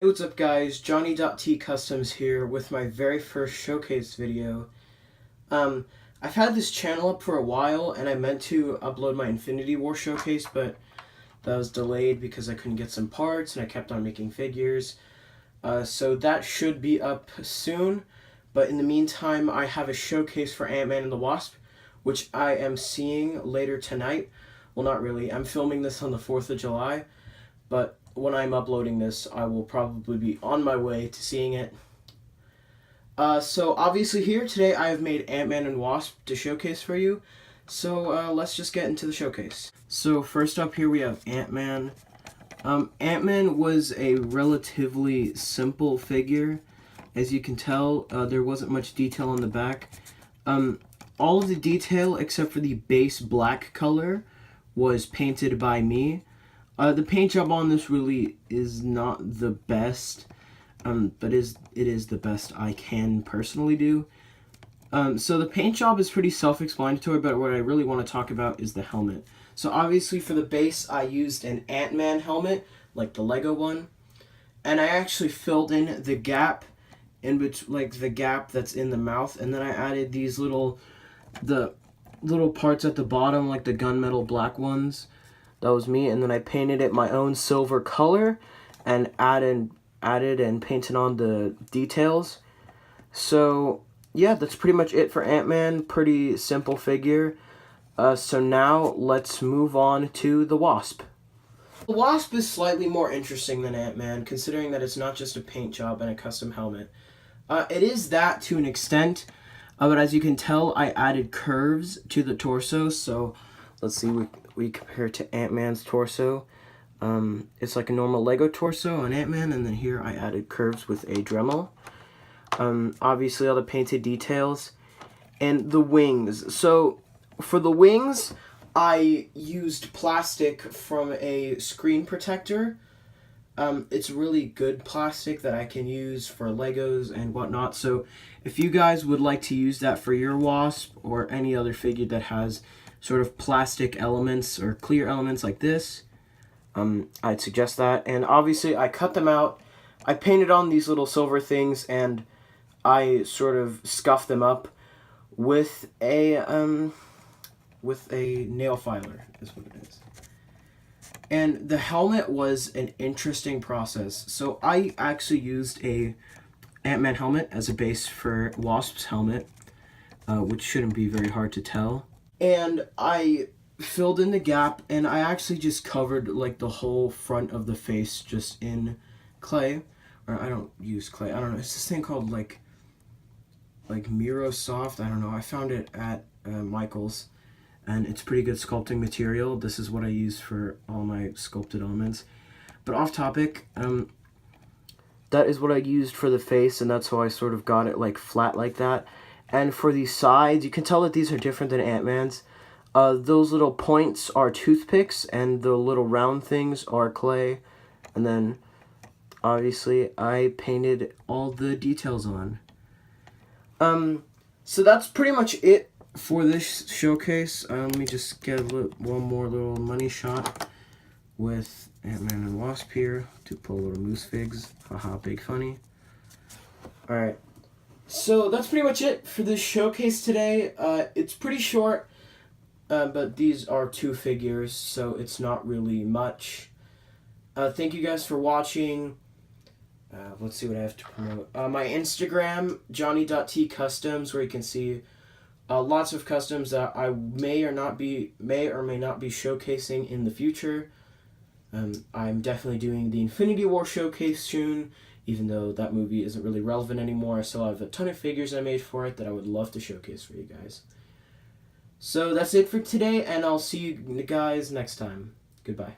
Hey, what's up guys, Johnny.Tcustoms here with my very first showcase video. I've had this channel up for a while and I meant to upload my Infinity War showcase, but that was delayed because I couldn't get some parts and I kept on making figures. So that should be up soon, but in the meantime I have a showcase for Ant-Man and the Wasp, which I am seeing later tonight. Well, not really, I'm filming this on the 4th of July, but when I'm uploading this, I will probably be on my way to seeing it. So obviously here today I have made Ant-Man and Wasp to showcase for you. So let's just get into the showcase. So first up here we have Ant-Man. Ant-Man was a relatively simple figure. As you can tell, there wasn't much detail on the back. All of the detail except for the base black color was painted by me. The paint job on this really is not the best, but it is the best I can personally do. So the paint job is pretty self-explanatory, but what I really want to talk about is the helmet. So obviously for the base I used an Ant-Man helmet, like the Lego one, and I actually filled in the gap, like the gap that's in the mouth, and then I added these the little parts at the bottom, like the gunmetal black ones. That was me, and then I painted it my own silver color and added and painted on the details. So yeah, that's pretty much it for Ant-Man. Pretty simple figure. So now let's move on to the Wasp. The Wasp is slightly more interesting than Ant-Man, considering that it's not just a paint job and a custom helmet. It is that to an extent, but as you can tell, I added curves to the torso. So let's see, we compare it to Ant-Man's torso. It's like a normal Lego torso on Ant-Man, and then here I added curves with a Dremel. Obviously all the painted details. And the wings. So for the wings, I used plastic from a screen protector. It's really good plastic that I can use for Legos and whatnot. So if you guys would like to use that for your Wasp or any other figure that has sort of plastic elements or clear elements like this, I'd suggest that. And obviously I cut them out, I painted on these little silver things, and I sort of scuffed them up with a nail filer is what it is. And the helmet was an interesting process. So I actually used a Ant-Man helmet as a base for Wasp's helmet, which shouldn't be very hard to tell. And I filled in the gap, and I actually just covered like the whole front of the face just in clay. Or I don't use clay, I don't know, it's this thing called like Miro Soft, I don't know, I found it at Michael's, and it's pretty good sculpting material. This is what I use for all my sculpted elements. But off topic, that is what I used for the face, and that's how I sort of got it like flat like that. And for the sides, you can tell that these are different than Ant-Man's. Those little points are toothpicks, and the little round things are clay. And then, obviously, I painted all the details on. So that's pretty much it for this showcase. Let me just get one more little money shot with Ant-Man and Wasp here to pull little moose figs. Haha, big funny. Alright. So that's pretty much it for this showcase today. It's pretty short, but these are 2 figures, so it's not really much. Thank you guys for watching. Let's see what I have to promote. My Instagram, Johnny.Tcustoms, where you can see lots of customs that I may or may not be showcasing in the future. I'm definitely doing the Infinity War showcase soon. Even though that movie isn't really relevant anymore, I still have a ton of figures I made for it that I would love to showcase for you guys. So that's it for today, and I'll see you guys next time. Goodbye.